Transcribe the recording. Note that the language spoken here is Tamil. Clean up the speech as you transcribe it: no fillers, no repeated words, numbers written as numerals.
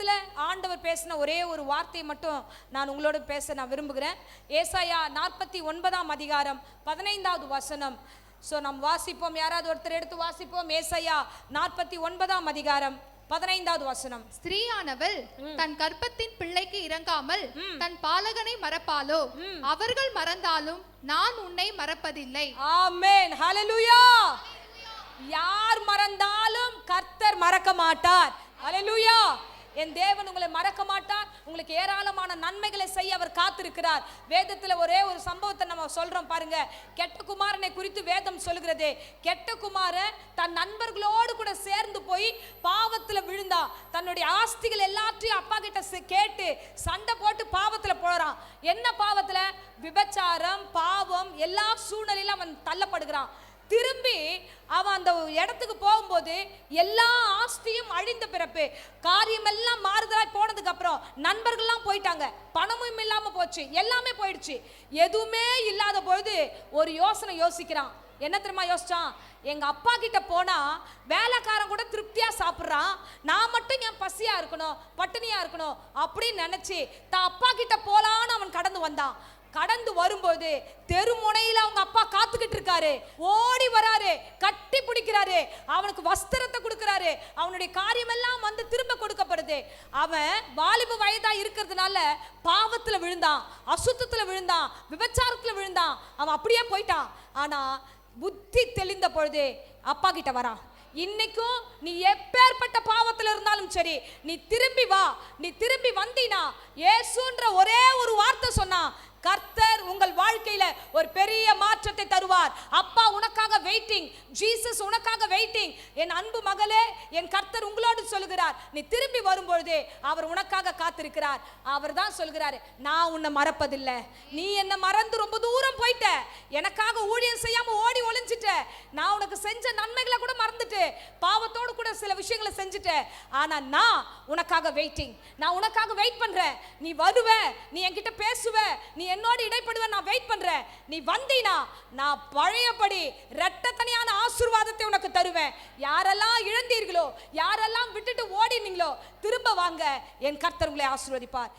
சமயத்துல ஆண்டவர் பேசின ஒரே ஒரு வார்த்தை மட்டும் நான் உங்களோட பேச நான் விரும்புகிறேன். ஏசாயா 49 அதிகாரம் 15வது வசனம். சோ நாம் வாசிப்போம். யாராவது ஒருத்தர் எடுத்து வாசிப்போம். ஏசாயா 49 அதிகாரம் 15வது வசனம். ஸ்திரீயானவள் தன் கர்ப்பத்தின் பிள்ளைக்கு இறங்காமல் தன் பாலகனை மறப்பாளோ? அவர்கள் மறந்தாலும் நான் உன்னை மறப்பதில்லை. ஆமென், ஹல்லேலூயா. யார் மறந்தாலும் கர்த்தர் மறக்க மாட்டார். ஹல்லேலூயா. என் தேவன் உங்களை மறக்க மாட்டார். உங்களுக்கு ஏராளமான நன்மைகளை செய்ய அவர் காத்திருக்கிறார். வேதத்துல ஒரே ஒரு சம்பவத்தை நம்ம சொல்றோம் பாருங்க. கெட்ட குமாரனை குறித்து வேதம் சொல்கிறது. கெட்ட குமாரன் தன் நண்பர்களோடு கூட சேர்ந்து போய் பாவத்துல விழுந்தா. தன்னுடைய ஆஸ்திகள் எல்லாத்தையும் அப்பா கிட்ட கேட்டு சண்டை போட்டு பாவத்துல போறான். என்ன பாவத்துல? விபச்சாரம், பாவம், எல்லா சூழ்நிலையிலும் அவன் தள்ளப்படுகிறான். திரும்பி அவன் அந்த இடத்துக்கு போகும்போது எல்லா ஆஸ்தியும் அழிந்த பிறப்பு, காரியம் எல்லாம் மாறுதலாய் போனதுக்கு அப்புறம் நண்பர்கள்லாம் போயிட்டாங்க, பணமும் இல்லாம போச்சு, எல்லாமே போயிடுச்சு. எதுவுமே இல்லாத பொழுது ஒரு யோசனை யோசிக்கிறான். என்ன தெரியுமா யோசிச்சான்? எங்க அப்பா கிட்ட போனா வேலைக்காரன் கூட திருப்தியா சாப்பிட்றான், நான் மட்டும் என் பசியா இருக்கணும், பட்டினியா இருக்கணும் அப்படின்னு நினைச்சு தான் அப்பா கிட்ட போலான்னு அவன் கடந்து வந்தான். கடந்து வரும்போது தெருமுனையில அவங்க அப்பா காத்துக்கிட்டு இருக்காரு. ஓடி வராரு, கட்டி பிடிக்கிறாரு, அவனுக்கு வஸ்திரத்தை கொடுக்கிறாரு, அவனுடைய காரியம் எல்லாம் வந்து திரும்ப கொடுக்கப்படுது. அவன் வாலிப வயதா இருக்கிறதுனால பாவத்துல விழுந்தான், அசுத்தத்துல விழுந்தான், விபச்சாரத்துல விழுந்தான், அவன் அப்படியே போயிட்டான். ஆனா புத்தி தெளிந்த பொழுது அப்பா கிட்ட வரான். இன்னைக்கும் நீ எப்பேற்பட்ட பாவத்துல இருந்தாலும் சரி, நீ திரும்பி வா. நீ திரும்பி வந்தீனா இயேசுன்ற ஒரே ஒரு வார்த்தை சொன்னா கர்த்தர் உங்கள் வாழ்க்கையில ஒரு பெரிய மாற்றத்தை தருவார். அப்பா உனக்காக வெயிட்டிங், ஜீசஸ் உனக்காக வெயிட்டிங். என் அன்பு மகளே, என் கர்த்தர் உங்களோடு சொல்கிறார், நீ திரும்பி வரும்பொழுது அவர் உனக்காக காத்திருக்கிறார். அவர் தான் சொல்கிறார், நான் உன்னை மறப்பதில்லை. நீ என்னை மறந்து ரொம்ப தூரம் போயிட்ட, எனக்காக ஊழியம் செய்யாம ஓடி ஒளிஞ்சிட்ட, நான் உனக்கு செஞ்ச நன்மைகளை கூட மறந்துட்டு பாவத்தோடு கூட சில விஷயங்களை செஞ்சுட்ட. ஆனா நான் உனக்காக வெயிட்டிங், நான் உனக்காக வெயிட் பண்றேன். நீ வருவ, நீ என்கிட்ட பேசுவ, நீ என்னோடு இடைப்படுவ, நான் வெயிட் பண்றேன். நீ வந்தீனா நான் பழையபடி இரட்டத்தனியான ஆசீர்வாதத்தை உனக்கு தருவேன். யாரெல்லாம் இழந்தீர்களோ, யாரெல்லாம் விட்டுட்டு ஓடினீங்களோ, திரும்ப வாங்க, என் கர்த்தர் உங்களை ஆசீர்வதிப்பார்.